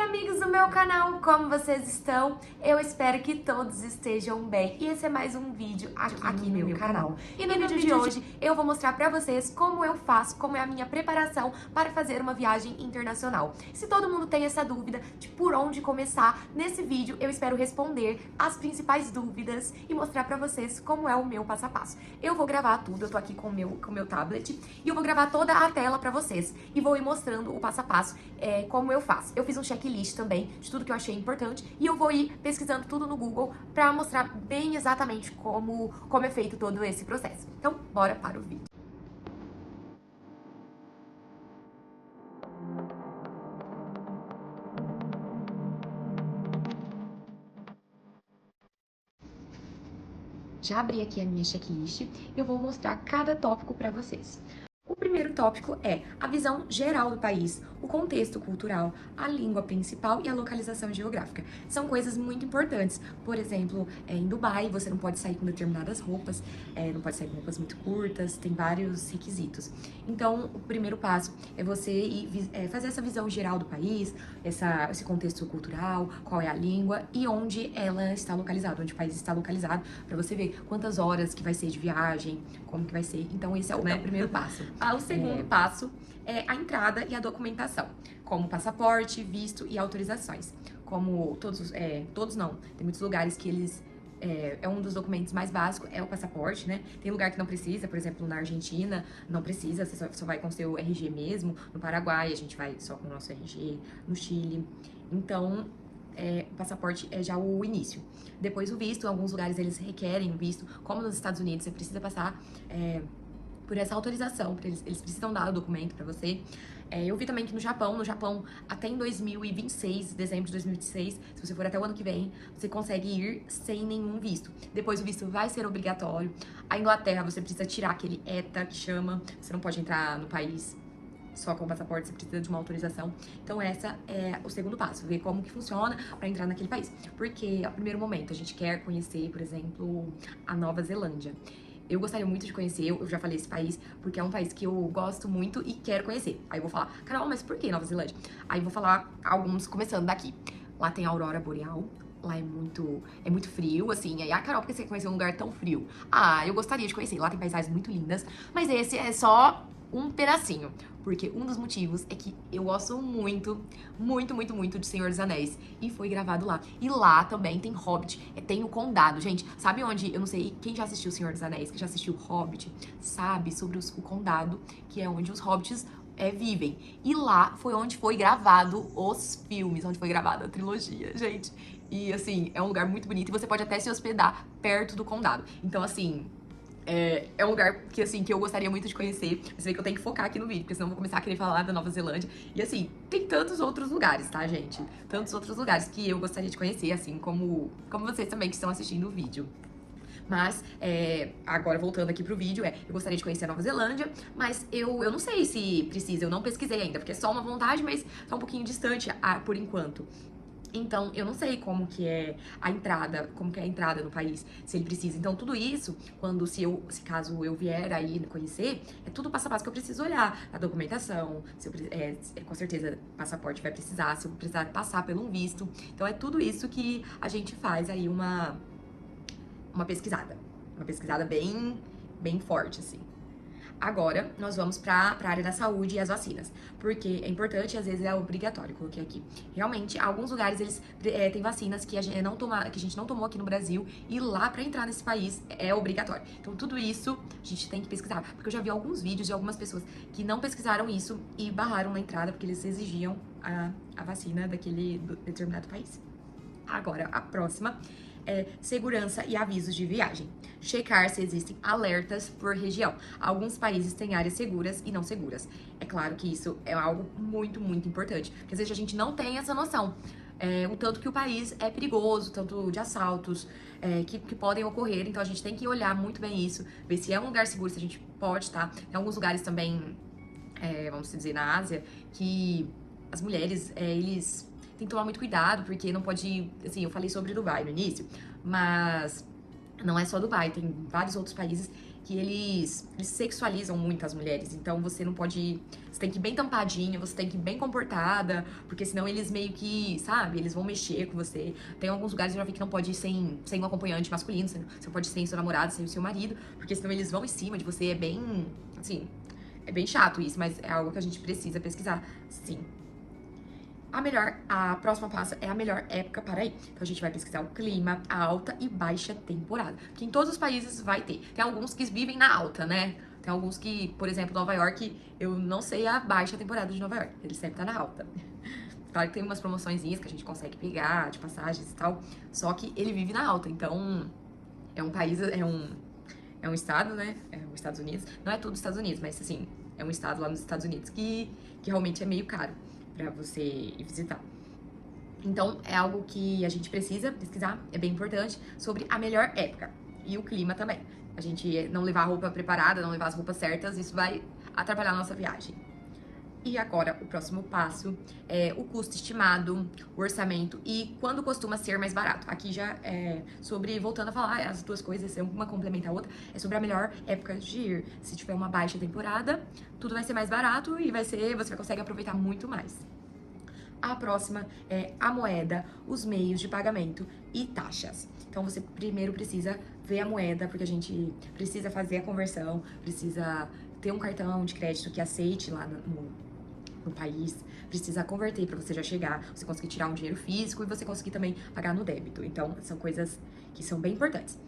amigos do meu canal, como vocês estão? Eu espero que todos estejam bem. E esse é mais um vídeo aqui no meu canal. E no vídeo de hoje eu vou mostrar pra vocês como eu faço, como é a minha preparação para fazer uma viagem internacional. Se todo mundo tem essa dúvida de por onde começar, nesse vídeo eu espero responder as principais dúvidas e mostrar pra vocês como é o meu passo a passo. Eu vou gravar tudo, eu tô aqui com o meu tablet e eu vou gravar toda a tela pra vocês e vou ir mostrando o passo a passo, como eu faço. Eu fiz um checklist também de tudo que eu achei importante e eu vou ir pesquisando tudo no Google pra mostrar bem exatamente como é feito todo esse processo. Então, bora para o vídeo. Já abri aqui a minha checklist e eu vou mostrar cada tópico para vocês. O primeiro tópico é a visão geral do país, o contexto cultural, a língua principal e a localização geográfica. São coisas muito importantes. Por exemplo, em Dubai você não pode sair com determinadas roupas, não pode sair com roupas muito curtas, tem vários requisitos. Então, o primeiro passo é você ir, fazer essa visão geral do país, esse contexto cultural, qual é a língua e onde ela está localizada, onde o país está localizado, para você ver quantas horas que vai ser de viagem, como que vai ser. Então, esse é o primeiro passo. O segundo passo é a entrada e a documentação, como passaporte, visto e autorizações. Como todos não, tem muitos lugares que eles... É um dos documentos mais básicos, é o passaporte, né? Tem lugar que não precisa, por exemplo, na Argentina, não precisa, você só vai com o seu RG mesmo. No Paraguai, a gente vai só com o nosso RG, no Chile. Então, o passaporte é já o início. Depois o visto, em alguns lugares eles requerem o visto, como nos Estados Unidos, você precisa passar por essa autorização, eles precisam dar o documento pra você. Eu vi também que no Japão, até em 2026, dezembro de 2026, se você for até o ano que vem, você consegue ir sem nenhum visto. Depois o visto vai ser obrigatório. A Inglaterra, você precisa tirar aquele ETA que chama, você não pode entrar no país só com o passaporte, você precisa de uma autorização. Então essa é o segundo passo, ver como que funciona para entrar naquele país. Porque, ao primeiro momento, a gente quer conhecer, por exemplo, a Nova Zelândia. Eu gostaria muito de conhecer, eu já falei esse país, porque é um país que eu gosto muito e quero conhecer. Aí eu vou falar, Carol, mas por que Nova Zelândia? Aí eu vou falar alguns, começando daqui. Lá tem a aurora boreal, lá é muito frio, assim. Aí, Carol, por que você quer conhecer um lugar tão frio? Eu gostaria de conhecer, lá tem paisagens muito lindas, mas esse é só um pedacinho, porque um dos motivos é que eu gosto muito, muito, muito, muito de Senhor dos Anéis, e foi gravado lá. E lá também tem Hobbit, tem o Condado, gente, sabe onde, eu não sei, quem já assistiu Senhor dos Anéis, quem já assistiu Hobbit, sabe sobre o Condado, que é onde os Hobbits vivem. E lá foi onde foi gravado os filmes, onde foi gravada a trilogia, gente. E, assim, é um lugar muito bonito, e você pode até se hospedar perto do Condado. Então, assim... É um lugar que, assim, que eu gostaria muito de conhecer. Você vê que eu tenho que focar aqui no vídeo, porque senão eu vou começar a querer falar da Nova Zelândia. E, assim, tem tantos outros lugares, tá, gente? Tantos outros lugares que eu gostaria de conhecer, assim, como vocês também que estão assistindo o vídeo. Mas, agora voltando aqui pro vídeo, eu gostaria de conhecer a Nova Zelândia, mas eu não sei se precisa, eu não pesquisei ainda, porque é só uma vontade, mas tá um pouquinho distante por enquanto. Então, eu não sei como que é a entrada no país, se ele precisa. Então, tudo isso, se caso eu vier aí conhecer, é tudo passo a passo que eu preciso olhar. A documentação, com certeza passaporte vai precisar, se eu precisar passar pelo um visto. Então, é tudo isso que a gente faz aí uma pesquisada. Uma pesquisada bem, bem forte, assim. Agora, nós vamos pra área da saúde e as vacinas, porque é importante e às vezes é obrigatório, coloquei aqui. Realmente, alguns lugares eles têm vacinas que a gente não tomou aqui no Brasil, e lá pra entrar nesse país é obrigatório. Então, tudo isso a gente tem que pesquisar, porque eu já vi alguns vídeos de algumas pessoas que não pesquisaram isso e barraram na entrada porque eles exigiam a vacina daquele determinado país. Agora, a próxima é segurança e avisos de viagem. Checar se existem alertas por região. Alguns países têm áreas seguras e não seguras. É claro que isso é algo muito, muito importante, porque às vezes a gente não tem essa noção. O tanto que o país é perigoso, tanto de assaltos que podem ocorrer. Então a gente tem que olhar muito bem isso, ver se é um lugar seguro, se a gente pode estar. Tem alguns lugares também, vamos dizer, na Ásia, que as mulheres, eles tem que tomar muito cuidado, porque não pode... Assim, eu falei sobre Dubai no início, mas não é só Dubai, tem vários outros países que eles sexualizam muito as mulheres. Então você não pode ir, você tem que ir bem tampadinha, você tem que ir bem comportada, porque senão eles meio que, sabe, eles vão mexer com você. Tem alguns lugares que eu já vi que não pode ir sem um acompanhante masculino, você pode ir sem seu namorado, sem o seu marido, porque senão eles vão em cima de você. É bem, assim, é bem chato isso, mas é algo que a gente precisa pesquisar, sim. A próxima passo é a melhor época para ir. Então a gente vai pesquisar o clima, a alta e baixa temporada. Porque em todos os países vai ter. Tem alguns que vivem na alta, né? Tem alguns que, por exemplo, Nova York, eu não sei a baixa temporada de Nova York. Ele sempre tá na alta. Claro que tem umas promoçõezinhas que a gente consegue pegar, de passagens e tal. Só que ele vive na alta. Então, é um país, é um estado, né? É os Estados Unidos. Não é tudo os Estados Unidos, mas assim, é um estado lá nos Estados Unidos que realmente é meio caro pra você ir visitar. Então, é algo que a gente precisa pesquisar, é bem importante, sobre a melhor época. E o clima também. A gente não levar a roupa preparada, não levar as roupas certas, isso vai atrapalhar a nossa viagem. E agora, o próximo passo é o custo estimado, o orçamento e quando costuma ser mais barato. Aqui já é sobre, voltando a falar, as duas coisas, uma complementa a outra, é sobre a melhor época de ir. Se tiver uma baixa temporada, tudo vai ser mais barato e você vai conseguir aproveitar muito mais. A próxima é a moeda, os meios de pagamento e taxas. Então você primeiro precisa ver a moeda, porque a gente precisa fazer a conversão, precisa ter um cartão de crédito que aceite lá no país, precisa converter para você já chegar, você conseguir tirar um dinheiro físico e você conseguir também pagar no débito. Então, são coisas que são bem importantes.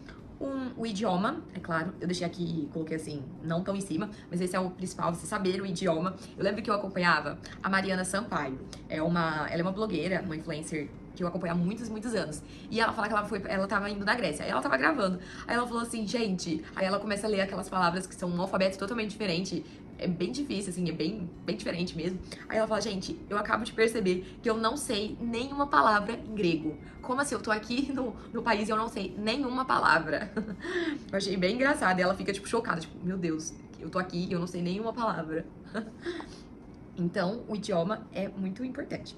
O idioma, é claro, eu deixei aqui, coloquei assim, não tão em cima, mas esse é o principal, você saber o idioma. Eu lembro que eu acompanhava a Mariana Sampaio, ela é uma blogueira, uma influencer que eu acompanho há muitos, muitos anos. E ela fala que ela tava indo da Grécia, aí ela tava gravando. Aí ela falou assim, gente, aí ela começa a ler aquelas palavras que são um alfabeto totalmente diferente. É bem difícil, assim, é bem diferente mesmo. Aí ela fala, gente, eu acabo de perceber que eu não sei nenhuma palavra em grego. Como assim? Eu tô aqui no país e eu não sei nenhuma palavra. Eu achei bem engraçado. E ela fica, tipo, chocada. Tipo, meu Deus, eu tô aqui e eu não sei nenhuma palavra. Então, o idioma é muito importante.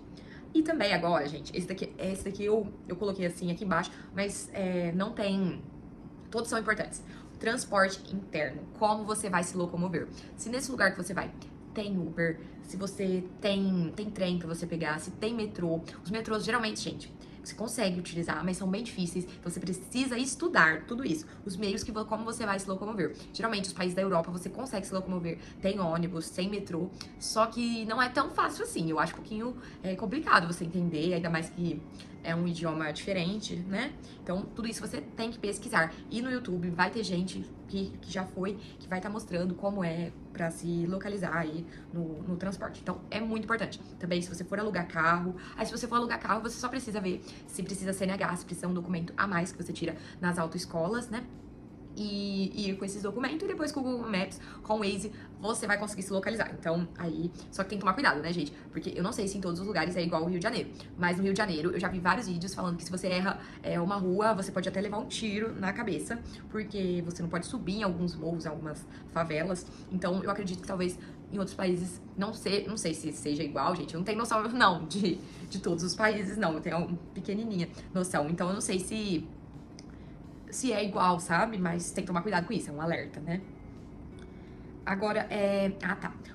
E também agora, gente, esse daqui eu coloquei assim aqui embaixo, mas não tem... Todos são importantes. Transporte interno, como você vai se locomover. Se nesse lugar que você vai tem Uber, se você tem trem pra você pegar, se tem metrô. Os metrôs, geralmente, gente, você consegue utilizar, mas são bem difíceis. Então você precisa estudar tudo isso. Os meios como você vai se locomover. Geralmente, os países da Europa, você consegue se locomover. Tem ônibus, tem metrô. Só que não é tão fácil assim. Eu acho um pouquinho complicado você entender, ainda mais que é um idioma diferente, né? Então, tudo isso você tem que pesquisar. E no YouTube vai ter gente que já foi, que vai estar mostrando como é pra se localizar aí no transporte. Então, é muito importante. Também, se você for alugar carro, aí se você for alugar carro, você só precisa ver se precisa CNH, se precisa um documento a mais que você tira nas autoescolas, né? E ir com esses documentos, e depois com o Google Maps, com o Waze, você vai conseguir se localizar. Então, aí, só que tem que tomar cuidado, né, gente? Porque eu não sei se em todos os lugares é igual o Rio de Janeiro, mas no Rio de Janeiro eu já vi vários vídeos falando que se você erra uma rua, você pode até levar um tiro na cabeça, porque você não pode subir em alguns morros, em algumas favelas. Então, eu acredito que talvez em outros países, não sei se seja igual, gente, eu não tenho noção, não, de todos os países, não, eu tenho uma pequenininha noção. Então, eu não sei se é igual, sabe? Mas tem que tomar cuidado com isso, é um alerta, né? Agora,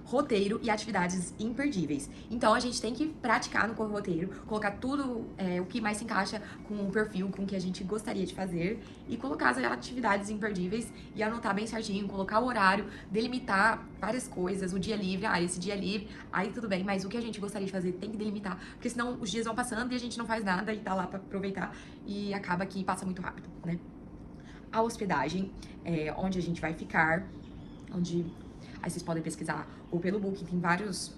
roteiro e atividades imperdíveis. Então, a gente tem que praticar no roteiro, colocar tudo o que mais se encaixa com o perfil, com o que a gente gostaria de fazer, e colocar as atividades imperdíveis e anotar bem certinho, colocar o horário, delimitar várias coisas, o dia livre, esse dia livre, aí tudo bem, mas o que a gente gostaria de fazer tem que delimitar, porque senão os dias vão passando e a gente não faz nada e tá lá pra aproveitar, e acaba que passa muito rápido, né? A hospedagem, onde a gente vai ficar, aí vocês podem pesquisar ou pelo Booking, tem vários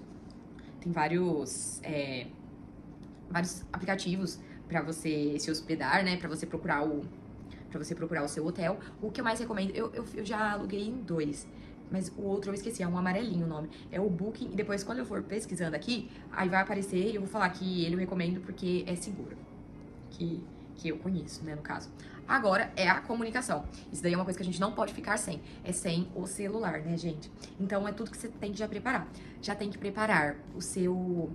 aplicativos para você se hospedar, né, para você procurar o seu hotel. O que eu mais recomendo, eu já aluguei em 2, mas o outro eu esqueci, é um amarelinho o nome, é o Booking, e depois quando eu for pesquisando aqui, aí vai aparecer e eu vou falar que ele eu recomendo porque é seguro, que eu conheço, né, no caso. Agora é a comunicação. Isso daí é uma coisa que a gente não pode ficar sem. É sem o celular, né, gente? Então é tudo que você tem que já preparar. Já tem que preparar o seu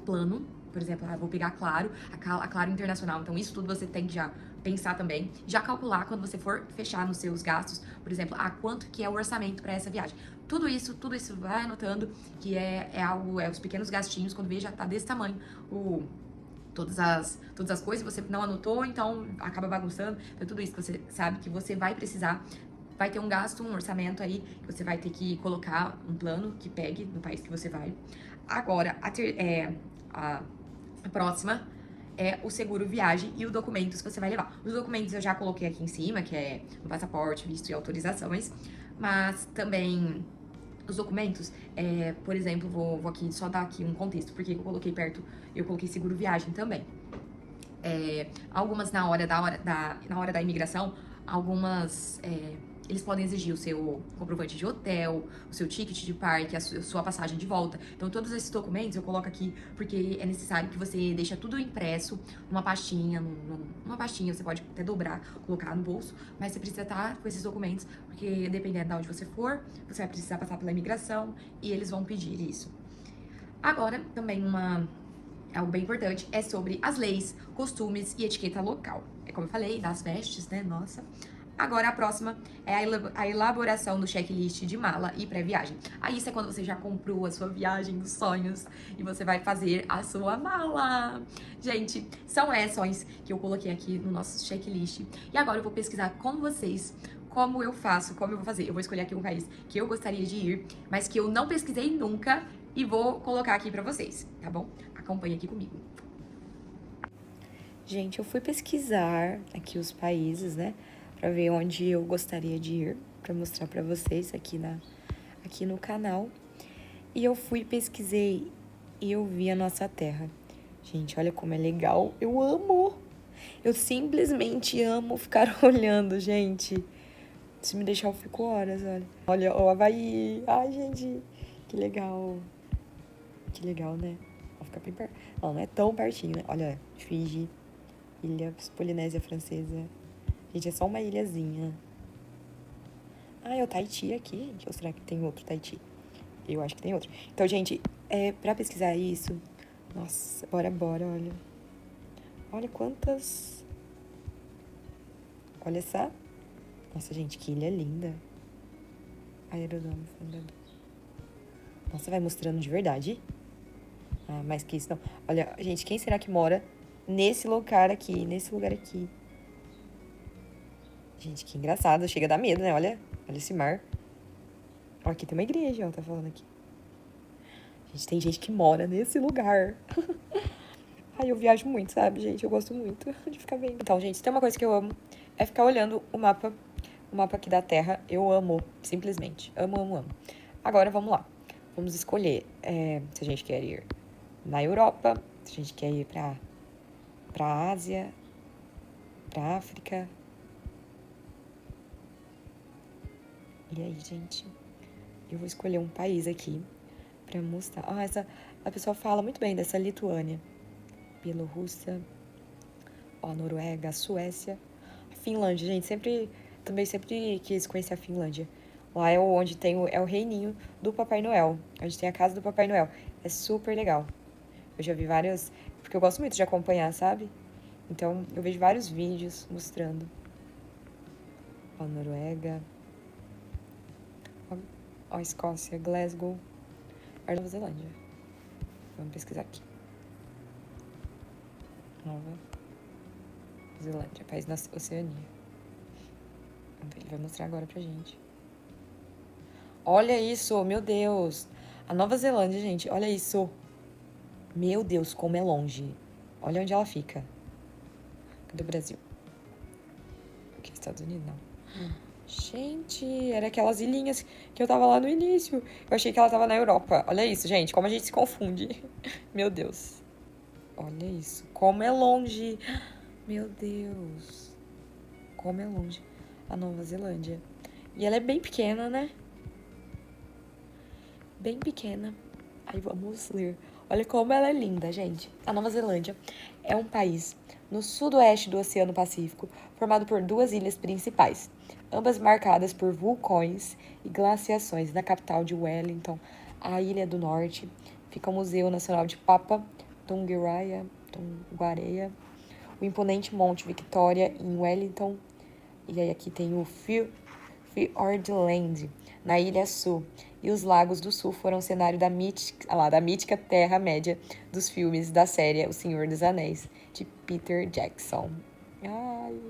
plano. Por exemplo, vou pegar a Claro Internacional. Então isso tudo você tem que já pensar também, já calcular quando você for fechar nos seus gastos, por exemplo, quanto que é o orçamento para essa viagem. Tudo isso vai anotando, que é algo, os pequenos gastinhos, quando vê já tá desse tamanho, todas as coisas, você não anotou, então acaba bagunçando. Então, tudo isso que você sabe que você vai precisar, vai ter um gasto, um orçamento aí, que você vai ter que colocar um plano que pegue no país que você vai. Agora, a próxima é o seguro viagem e os documentos que você vai levar. Os documentos eu já coloquei aqui em cima, que é o passaporte, visto e autorizações, mas também os documentos, por exemplo, vou aqui só dar aqui um contexto, porque eu coloquei seguro viagem também. Algumas na hora da imigração, algumas eles podem exigir o seu comprovante de hotel, o seu ticket de parque, a sua passagem de volta. Então, todos esses documentos eu coloco aqui porque é necessário que você deixe tudo impresso numa pastinha, você pode até dobrar, colocar no bolso, mas você precisa estar com esses documentos, porque dependendo de onde você for, você vai precisar passar pela imigração e eles vão pedir isso. Agora, também algo bem importante é sobre as leis, costumes e etiqueta local. É como eu falei, das vestes, né? Nossa. Agora, a próxima é a elaboração do checklist de mala e pré-viagem. Aí, isso é quando você já comprou a sua viagem dos sonhos e você vai fazer a sua mala. Gente, são essas que eu coloquei aqui no nosso checklist. E agora eu vou pesquisar com vocês como eu faço, como eu vou fazer. Eu vou escolher aqui um país que eu gostaria de ir, mas que eu não pesquisei nunca e vou colocar aqui pra vocês, tá bom? Acompanhe aqui comigo. Gente, eu fui pesquisar aqui os países, né? Pra ver onde eu gostaria de ir, pra mostrar pra vocês aqui no canal. E eu pesquisei e eu vi a nossa terra. Gente, olha como é legal. Eu amo! Eu simplesmente amo ficar olhando, gente. Se me deixar, eu fico horas, olha. Olha o Havaí. Ai, gente, que legal. Que legal, né? Vou ficar bem perto. Não é tão pertinho, né? Olha, Fiji, Ilha Polinésia Francesa. Gente, é só uma ilhazinha. Ah, é o Tahiti aqui, gente. Ou será que tem outro Tahiti? Eu acho que tem outro. Então, gente, pra pesquisar isso... Nossa, bora, olha. Olha quantas... Olha essa... Nossa, gente, que ilha linda. Aerodrome, fundador. Nossa, vai mostrando de verdade. Ah, mais que isso, não. Olha, gente, quem será que mora nesse lugar aqui? Gente, que engraçado. Chega a dar medo, né? Olha esse mar. Ó, aqui tem uma igreja, ó, tá falando aqui. Gente, tem gente que mora nesse lugar. Ai, eu viajo muito, sabe, gente? Eu gosto muito de ficar vendo. Então, gente, tem uma coisa que eu amo. É ficar olhando o mapa aqui da Terra. Eu amo, simplesmente. Amo. Agora, vamos lá. Vamos escolher se a gente quer ir na Europa, se a gente quer ir pra Ásia, pra África. E aí, gente, eu vou escolher um país aqui pra mostrar. A pessoa fala muito bem dessa Lituânia, Bielorrússia, ó, Noruega, Suécia, a Finlândia, gente, sempre quis conhecer a Finlândia. Lá é onde tem o reininho do Papai Noel, onde tem a casa do Papai Noel. É super legal. Eu já vi vários, porque eu gosto muito de acompanhar, sabe? Então, eu vejo vários vídeos mostrando. Ó, Noruega. Ó, Escócia, Glasgow. Nova Zelândia. Vamos pesquisar aqui. Nova Zelândia, país da Oceania. Ele vai mostrar agora pra gente. Olha isso, meu Deus. A Nova Zelândia, gente, olha isso. Meu Deus, como é longe. Olha onde ela fica. Cadê o Brasil? Aqui, Estados Unidos, não. Gente, era aquelas ilhinhas que eu tava lá no início. Eu achei que ela tava na Europa. Olha isso, gente, como a gente se confunde. Meu Deus. Olha isso, como é longe. Meu Deus. Como é longe a Nova Zelândia. E ela é bem pequena, né? Bem pequena. Aí vamos ler. Olha como ela é linda, gente. A Nova Zelândia é um país no sudoeste do Oceano Pacífico, formado por duas ilhas principais, ambas marcadas por vulcões e glaciações. Na capital de Wellington, a Ilha do Norte, fica o Museu Nacional de Papa Tongareia, o imponente Monte Victoria em Wellington. E aí aqui tem o Fiordland, na Ilha Sul. E os Lagos do Sul foram cenário da mítica Terra-média dos filmes da série O Senhor dos Anéis, de Peter Jackson. Ai,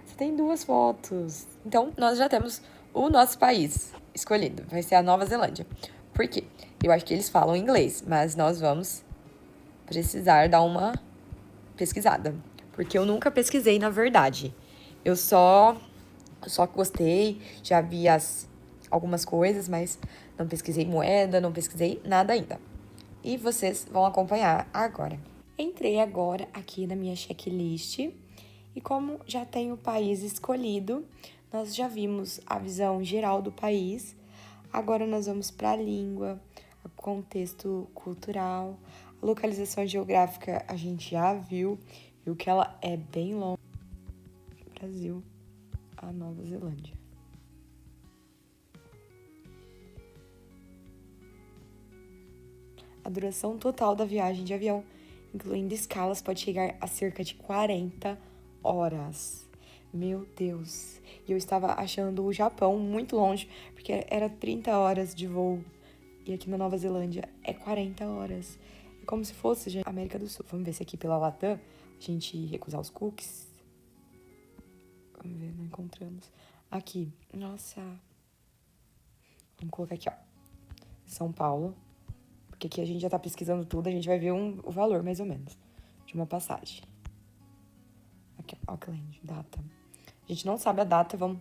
só tem 2 fotos. Então, nós já temos o nosso país escolhido. Vai ser a Nova Zelândia. Por quê? Eu acho que eles falam inglês, mas nós vamos precisar dar uma pesquisada. Porque eu nunca pesquisei, na verdade. Eu só gostei, já vi algumas coisas, mas não pesquisei moeda, não pesquisei nada ainda. E vocês vão acompanhar agora. Entrei agora aqui na minha checklist e como já tenho o país escolhido, nós já vimos a visão geral do país. Agora nós vamos para a língua, o contexto cultural, a localização geográfica a gente já viu que ela é bem longe do Brasil, a Nova Zelândia. A duração total da viagem de avião, incluindo escalas, pode chegar a cerca de 40 horas. Meu Deus! E eu estava achando o Japão muito longe, porque era 30 horas de voo. E aqui na Nova Zelândia é 40 horas. É como se fosse já América do Sul. Vamos ver se aqui pela Latam a gente recusar os cookies. Vamos ver, não encontramos. Aqui, nossa. Vamos colocar aqui, ó. São Paulo. Porque aqui a gente já tá pesquisando tudo, a gente vai ver o valor, mais ou menos, de uma passagem. Aqui, ó, Auckland, data. A gente não sabe a data, vamos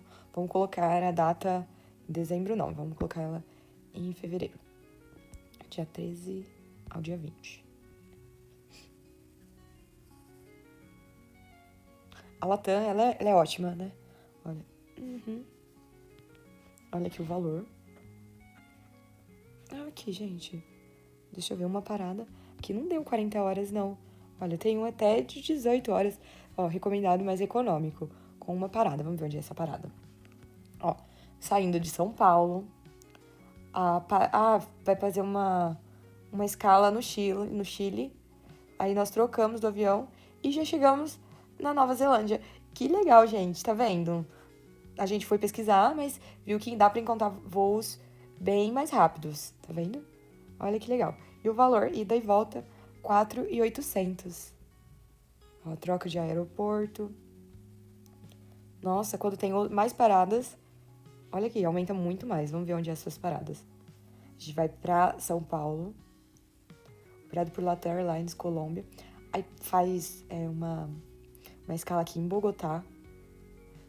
colocar a data em dezembro, não. Vamos colocar ela em fevereiro. Dia 13 ao dia 20. A Latam, ela é ótima, né? Olha. Olha aqui o valor. Aqui, gente. Deixa eu ver uma parada. Aqui não deu 40 horas, não. Olha, tem um até de 18 horas. Ó, recomendado mais econômico. Com uma parada. Vamos ver onde é essa parada. Ó, saindo de São Paulo. Vai fazer uma escala no Chile. Aí nós trocamos do avião e já chegamos na Nova Zelândia. Que legal, gente. Tá vendo? A gente foi pesquisar, mas viu que dá pra encontrar voos bem mais rápidos. Tá vendo? Olha que legal. E o valor, ida e volta, 4.800. Ó, troca de aeroporto. Nossa, quando tem mais paradas... Olha aqui, aumenta muito mais. Vamos ver onde é as suas paradas. A gente vai pra São Paulo. Operado por Latam Airlines, Colômbia. Aí faz uma escala aqui em Bogotá.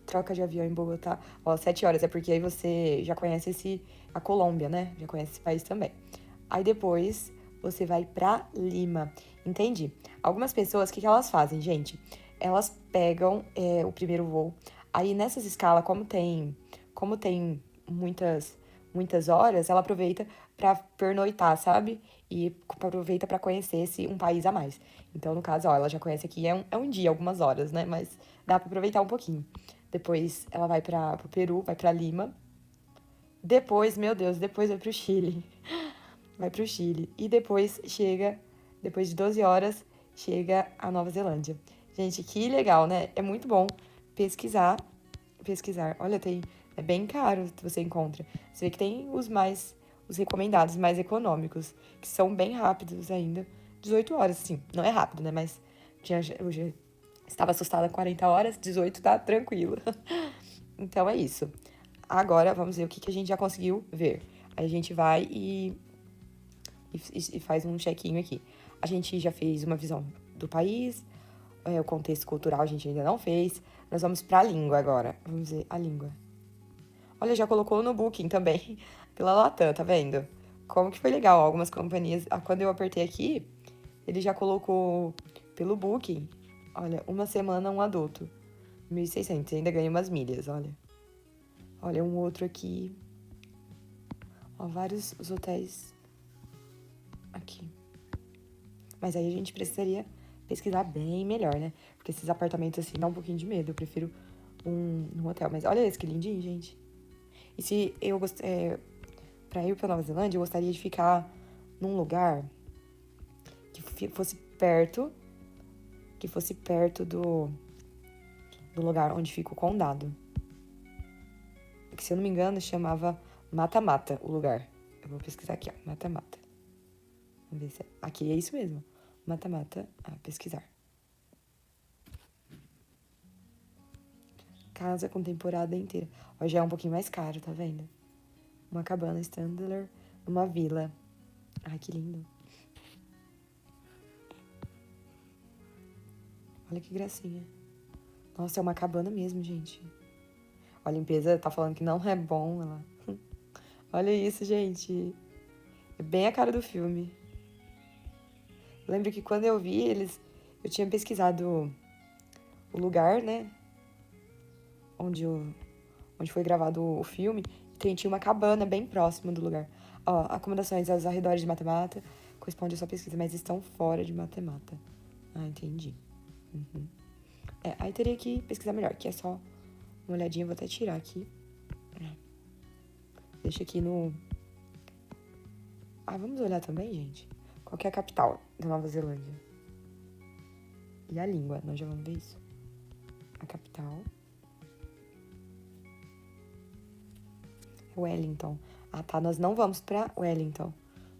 Troca de avião em Bogotá. Ó, 7 horas. É porque aí você já conhece a Colômbia, né? Já conhece esse país também. Aí depois você vai pra Lima. Entendi. Algumas pessoas, o que elas fazem, gente? Elas pegam o primeiro voo. Aí nessas escalas, como tem muitas horas, ela aproveita pra pernoitar, sabe? E aproveita pra conhecer um país a mais. Então, no caso, ó, ela já conhece aqui, é um dia, algumas horas, né? Mas dá pra aproveitar um pouquinho. Depois ela vai pro Peru, vai pra Lima. Depois, meu Deus, depois vai pro Chile. Vai pro Chile. E depois depois de 12 horas, chega a Nova Zelândia. Gente, que legal, né? É muito bom pesquisar. Olha, é bem caro que você encontra. Você vê que tem os recomendados mais econômicos, que são bem rápidos ainda. 18 horas, sim. Não é rápido, né? Mas eu já estava assustada com 40 horas, 18 tá tranquilo. Então é isso. Agora vamos ver o que a gente já conseguiu ver. Aí a gente vai e faz um check-in aqui. A gente já fez uma visão do país, o contexto cultural a gente ainda não fez. Nós vamos pra língua agora. Vamos ver a língua. Olha, já colocou no Booking também, pela Latam, tá vendo? Como que foi legal, algumas companhias... Quando eu apertei aqui, ele já colocou pelo Booking. Olha, uma semana, um adulto. 1.600, ainda ganha umas milhas, olha. Olha, um outro aqui. Ó, vários os hotéis aqui. Mas aí a gente precisaria pesquisar bem melhor, né? Porque esses apartamentos assim dá um pouquinho de medo. Eu prefiro um hotel. Mas olha esse, que lindinho, gente. E se eu pra ir pra Nova Zelândia, eu gostaria de ficar num lugar que fosse perto que fosse perto do lugar onde fica o condado. Que, se eu não me engano, chamava Mata-Mata o lugar. Eu vou pesquisar aqui, ó. Mata-Mata. Vamos ver se aqui é isso mesmo. Mata-Mata a pesquisar. Casa com temporada inteira. Ó, já é um pouquinho mais caro, tá vendo? Uma cabana standard numa vila. Ai, que lindo. Olha que gracinha. Nossa, é uma cabana mesmo, gente. Ó, a limpeza tá falando que não é bom. Ela... Olha isso, gente. É bem a cara do filme. Eu lembro que quando eu vi eu tinha pesquisado o lugar, né? Onde foi gravado o filme. Tinha uma cabana bem próxima do lugar. Ó, acomodações aos arredores de Mata-Mata corresponde à sua pesquisa, mas estão fora de Mata-Mata. Ah, entendi. Uhum. Aí teria que pesquisar melhor, que é só uma olhadinha. Vou até tirar aqui. Deixa aqui no... vamos olhar também, gente? Qual que é a capital da Nova Zelândia? E a língua, nós já vamos ver isso. A capital... Wellington. Tá, nós não vamos pra Wellington.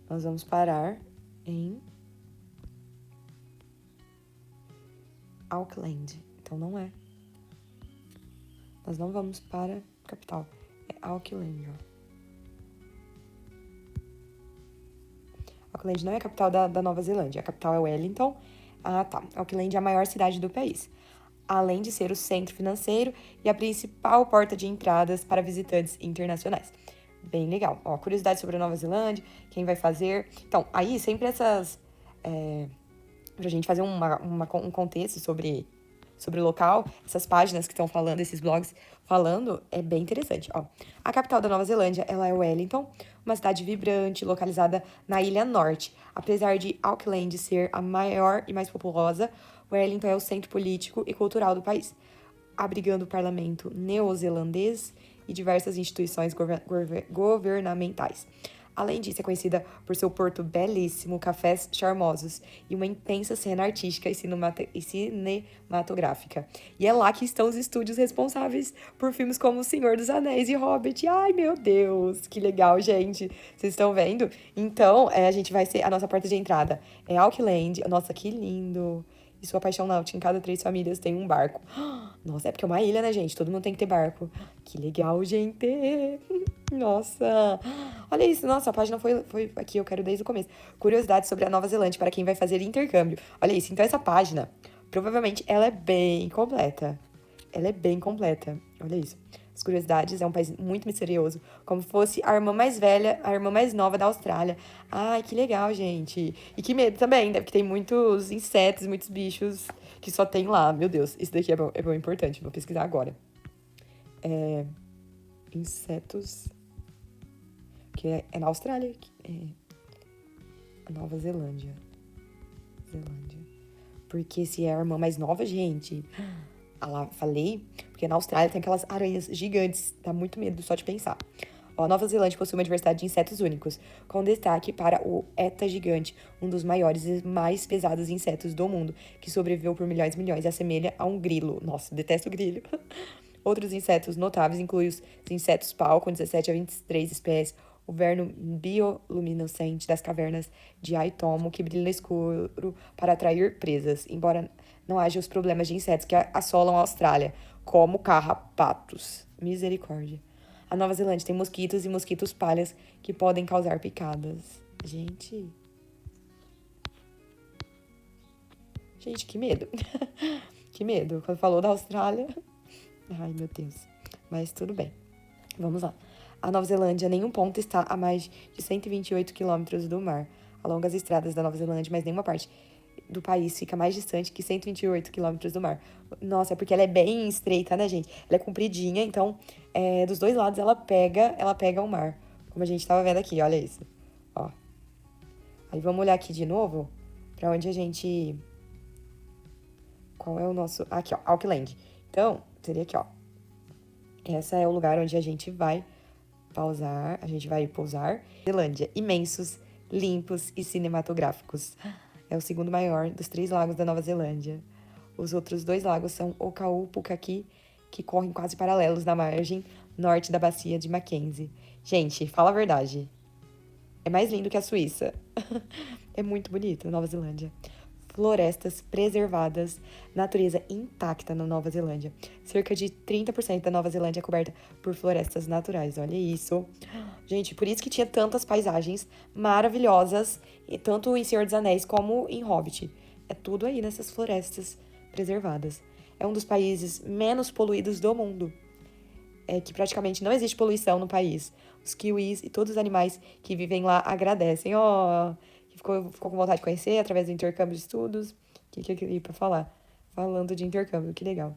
Nós vamos parar em Auckland. Então não é. Nós não vamos para a capital. É Auckland, ó. Auckland não é a capital da Nova Zelândia. A capital é Wellington. Tá. Auckland é a maior cidade do país, além de ser o centro financeiro e a principal porta de entradas para visitantes internacionais. Bem legal. Ó, curiosidade sobre a Nova Zelândia, quem vai fazer. Então, aí sempre essas... pra gente fazer um contexto sobre o local, essas páginas que estão falando, esses blogs falando, é bem interessante. Ó, a capital da Nova Zelândia, ela é Wellington, uma cidade vibrante, localizada na Ilha Norte. Apesar de Auckland ser a maior e mais populosa, Wellington é o centro político e cultural do país, abrigando o parlamento neozelandês e diversas instituições governamentais. Além disso, é conhecida por seu porto belíssimo, cafés charmosos e uma intensa cena artística e cinematográfica. E é lá que estão os estúdios responsáveis por filmes como O Senhor dos Anéis e Hobbit. Ai, meu Deus, que legal, gente. Vocês estão vendo? Então, a gente vai ser... A nossa porta de entrada é Auckland. Nossa, que lindo. E sua paixão náutica, em cada 3 famílias tem um barco. Nossa, é porque é uma ilha, né, gente? Todo mundo tem que ter barco. Que legal, gente. Nossa. Olha isso, nossa, a página foi aqui, eu quero desde o começo. Curiosidades sobre a Nova Zelândia para quem vai fazer intercâmbio. Olha isso, então essa página, provavelmente, ela é bem completa. Ela é bem completa. Olha isso. As curiosidades, é um país muito misterioso, como fosse a irmã mais velha, a irmã mais nova da Austrália. Ai, que legal, gente. E que medo também, né? Porque tem muitos insetos, muitos bichos que só tem lá. Meu Deus, isso daqui é bom importante, vou pesquisar agora. Insetos... que é na Austrália, a Nova Zelândia. Porque se é a irmã mais nova, gente... lá, falei, porque na Austrália tem aquelas aranhas gigantes, dá muito medo só de pensar. Ó, a Nova Zelândia possui uma diversidade de insetos únicos, com destaque para o Eta gigante, um dos maiores e mais pesados insetos do mundo, que sobreviveu por milhões e milhões e assemelha a um grilo. Nossa, detesto grilo. Outros insetos notáveis incluem os insetos pau, com 17 a 23 espécies, o verno bioluminescente das cavernas de Aitomo, que brilha no escuro para atrair presas, embora não haja os problemas de insetos que assolam a Austrália, como carrapatos. Misericórdia. A Nova Zelândia tem mosquitos e mosquitos palhas que podem causar picadas. Gente, que medo. Que medo. Quando falou da Austrália... Ai, meu Deus. Mas tudo bem. Vamos lá. A Nova Zelândia, nenhum ponto está a mais de 128 quilômetros do mar. Há longas estradas da Nova Zelândia, mas nenhuma parte do país fica mais distante que 128 quilômetros do mar. Nossa, é porque ela é bem estreita, né, gente? Ela é compridinha, então, dos dois lados ela pega o mar. Como a gente tava vendo aqui, olha isso. Ó. Aí vamos olhar aqui de novo, pra onde a gente... Qual é o nosso... Aqui, ó, Auckland. Então, seria aqui, ó. Esse é o lugar onde a gente vai pousar. Zelândia, imensos, limpos e cinematográficos. É o segundo maior dos 3 lagos da Nova Zelândia. Os outros 2 lagos são Ocaú e Pukaki, que correm quase paralelos na margem norte da bacia de Mackenzie. Gente, fala a verdade. É mais lindo que a Suíça. É muito bonito, Nova Zelândia. Florestas preservadas, natureza intacta na Nova Zelândia. Cerca de 30% da Nova Zelândia é coberta por florestas naturais. Olha isso. Gente, por isso que tinha tantas paisagens maravilhosas, tanto em Senhor dos Anéis como em Hobbit. É tudo aí nessas florestas preservadas. É um dos países menos poluídos do mundo. É que praticamente não existe poluição no país. Os kiwis e todos os animais que vivem lá agradecem. Ó, ficou com vontade de conhecer através do intercâmbio de estudos. O que eu queria para falar? Falando de intercâmbio, que legal.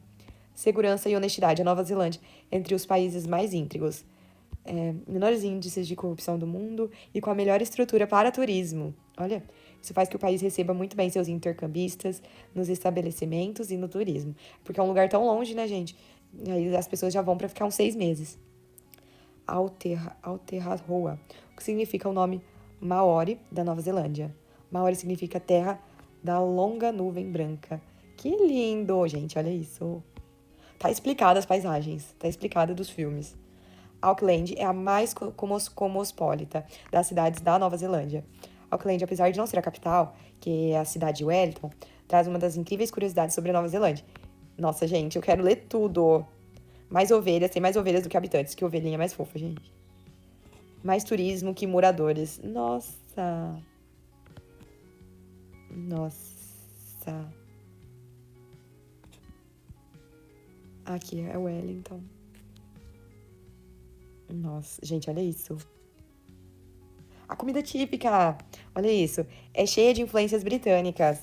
Segurança e honestidade. A Nova Zelândia, entre os países mais íntegros. Menores índices de corrupção do mundo e com a melhor estrutura para turismo. Olha, isso faz que o país receba muito bem seus intercambistas nos estabelecimentos e no turismo. Porque é um lugar tão longe, né, gente? E aí as pessoas já vão para ficar uns 6 meses. Aotearoa, o que significa o nome Maori da Nova Zelândia. Maori significa terra da longa nuvem branca. Que lindo, gente, olha isso. Tá explicado as paisagens, tá explicado dos filmes. Auckland é a mais cosmopolita das cidades da Nova Zelândia. Auckland, apesar de não ser a capital, que é a cidade de Wellington, traz uma das incríveis curiosidades sobre a Nova Zelândia. Nossa, gente, eu quero ler tudo. Mais ovelhas, tem mais ovelhas do que habitantes, que ovelhinha é mais fofa, gente. Mais turismo que moradores. Nossa. Nossa. Aqui é Wellington. Nossa, gente, olha isso. A comida típica, olha isso, é cheia de influências britânicas,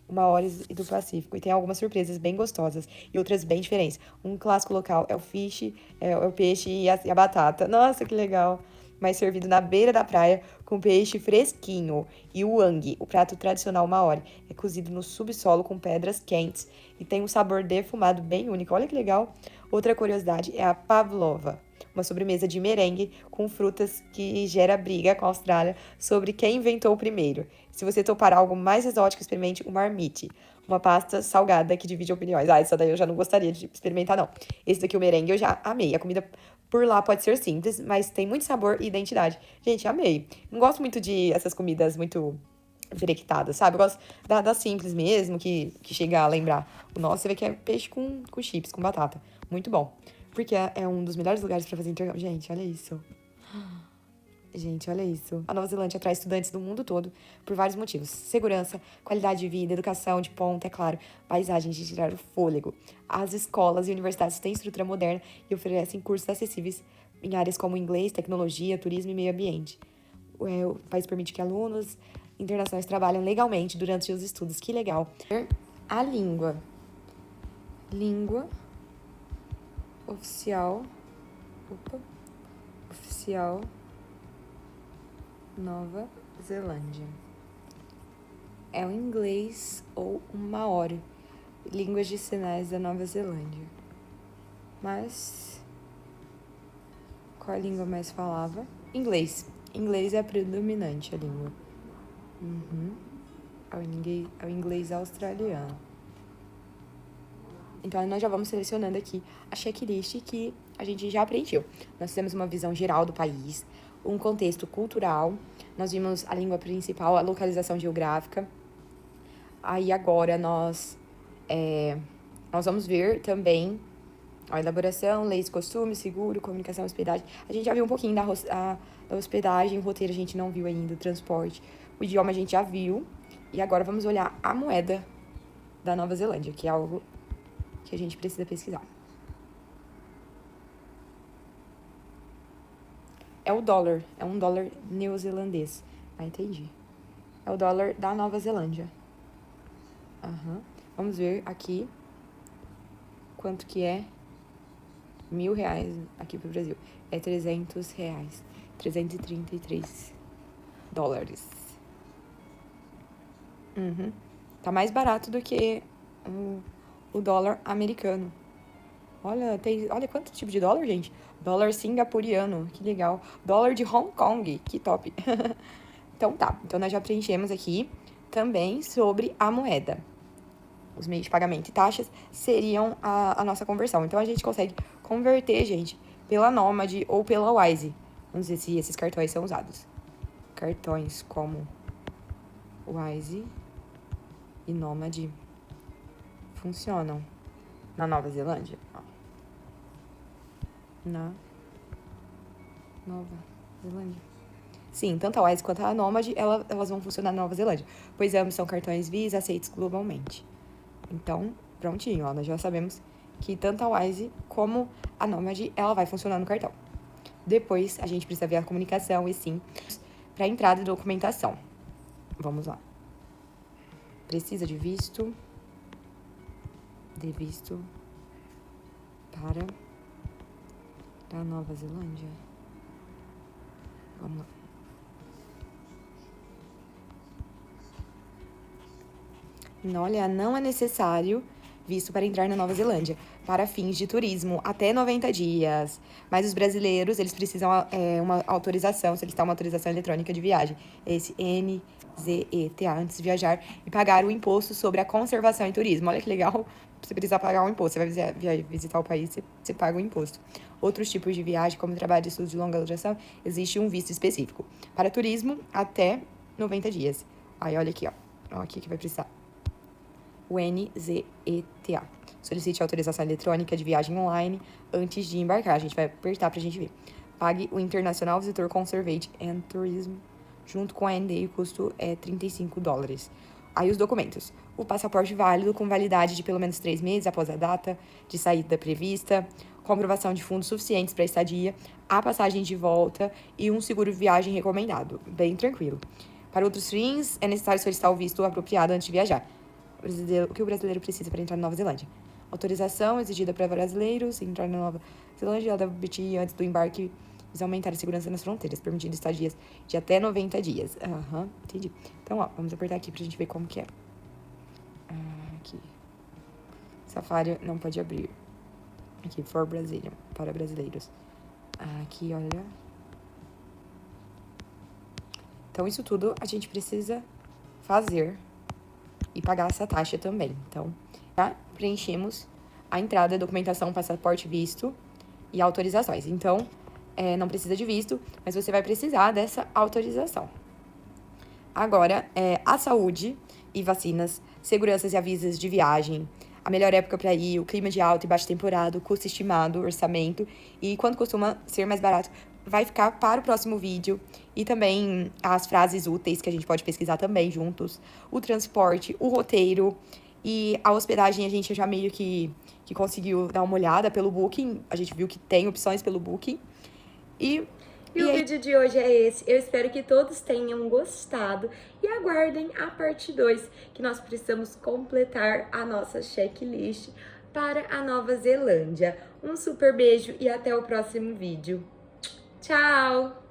Maoris e do Pacífico, e tem algumas surpresas bem gostosas e outras bem diferentes. Um clássico local é o fish, é o peixe e a batata. Nossa, que legal! Mas servido na beira da praia com peixe fresquinho. E o wangi, o prato tradicional maori, é cozido no subsolo com pedras quentes e tem um sabor defumado bem único. Olha que legal! Outra curiosidade é a pavlova, uma sobremesa de merengue com frutas que gera briga com a Austrália sobre quem inventou o primeiro. Se você topar algo mais exótico, experimente o marmite, uma pasta salgada que divide opiniões. Ah, essa daí eu já não gostaria de experimentar, não. Esse daqui, o merengue, eu já amei. A comida por lá pode ser simples, mas tem muito sabor e identidade. Gente, amei. Não gosto muito de essas comidas muito brequitadas, sabe? Eu gosto da simples mesmo, que chega a lembrar. O nosso, você vê que é peixe com chips, com batata. Muito bom. Porque é um dos melhores lugares pra fazer intercâmbio. Gente, olha isso. Gente, olha isso. A Nova Zelândia atrai estudantes do mundo todo por vários motivos. Segurança, qualidade de vida, educação de ponta, é claro, paisagens de tirar o fôlego. As escolas e universidades têm estrutura moderna e oferecem cursos acessíveis em áreas como inglês, tecnologia, turismo e meio ambiente. O país permite que alunos internacionais trabalhem legalmente durante os estudos. Que legal. A língua. Língua oficial. Oficial Nova Zelândia. É o inglês ou o maori, línguas de sinais da Nova Zelândia. Mas qual a língua mais falava? Inglês. Inglês é a predominante a língua. É o inglês australiano. Então, nós já vamos selecionando aqui a checklist que a gente já preencheu. Nós fizemos uma visão geral do país, um contexto cultural, nós vimos a língua principal, a localização geográfica. Aí, agora, nós vamos ver também a elaboração, leis, costumes, seguro, comunicação, hospedagem. A gente já viu um pouquinho da hospedagem, o roteiro a gente não viu ainda, o transporte. O idioma a gente já viu. E agora vamos olhar a moeda da Nova Zelândia, que é algo que a gente precisa pesquisar. É o dólar, é um dólar neozelandês. Ah, entendi. É o dólar da Nova Zelândia. Vamos ver aqui quanto que é R$1.000 aqui pro Brasil. É R$300. 333 dólares. Tá mais barato do que o dólar americano. Olha quanto tipo de dólar, gente. Dólar singapuriano, que legal. Dólar de Hong Kong, que top. Então tá, então nós já preenchemos aqui também sobre a moeda. os meios de pagamento e taxas, seriam a nossa conversão. Então, a gente consegue converter, gente, pela Nômade ou pela Wise. Vamos ver se esses cartões são usados. Cartões como Wise e Nômade funcionam na Nova Zelândia. Na Nova Zelândia. Sim, tanto a Wise quanto a Nômade, elas vão funcionar na Nova Zelândia, pois ambos são cartões Visa aceitos globalmente. Então, prontinho, ó, nós já sabemos que tanto a Wise como a Nômade, ela vai funcionar no cartão. Depois, a gente precisa ver a comunicação e sim, para entrada e documentação. Vamos lá. Precisa de visto. De visto para a Nova Zelândia. Vamos lá. Olha, não é necessário visto para entrar na Nova Zelândia, para fins de turismo, até 90 dias. Mas os brasileiros, eles precisam uma autorização, solicitar uma autorização eletrônica de viagem, esse NZETA, antes de viajar, e pagar o imposto sobre a conservação e turismo. Olha que legal, você precisa pagar um imposto. Você vai visitar o país, você paga o imposto. Outros tipos de viagem, como trabalho de estudos de longa duração, existe um visto específico. Para turismo, até 90 dias. Aí, olha aqui, ó aqui que vai precisar. O NZETA. Solicite autorização eletrônica de viagem online antes de embarcar. A gente vai apertar pra gente ver. Pague o International Visitor Conservation and Tourism junto com a ND, o custo é $35. Aí os documentos. O passaporte válido com validade de pelo menos 3 meses após a data de saída prevista, comprovação de fundos suficientes para estadia, a passagem de volta e um seguro de viagem recomendado. Bem tranquilo. Para outros fins, é necessário solicitar o visto apropriado antes de viajar. O que o brasileiro precisa para entrar na Nova Zelândia? Autorização exigida para brasileiros entrar na Nova Zelândia, ela deve obter antes do embarque, visa aumentar a segurança nas fronteiras, permitindo estadias de até 90 dias. Entendi. Então, ó, vamos apertar aqui pra gente ver como que é. Aqui. Safari não pode abrir. Aqui, for Brazilian, para brasileiros. Aqui, olha. Então, isso tudo a gente precisa fazer e pagar essa taxa também. Então, já preenchemos a entrada, documentação, passaporte, visto e autorizações. Então, não precisa de visto, mas você vai precisar dessa autorização. Agora, a saúde e vacinas, seguranças e avisos de viagem, a melhor época para ir, o clima de alta e baixa temporada, o custo estimado, orçamento e quanto costuma ser mais barato, vai ficar para o próximo vídeo. E também as frases úteis que a gente pode pesquisar também juntos, o transporte, o roteiro e a hospedagem a gente já meio que conseguiu dar uma olhada pelo Booking, a gente viu que tem opções pelo Booking. E o vídeo de hoje é esse. Eu espero que todos tenham gostado e aguardem a parte 2, que nós precisamos completar a nossa checklist para a Nova Zelândia. Um super beijo e até o próximo vídeo. Tchau!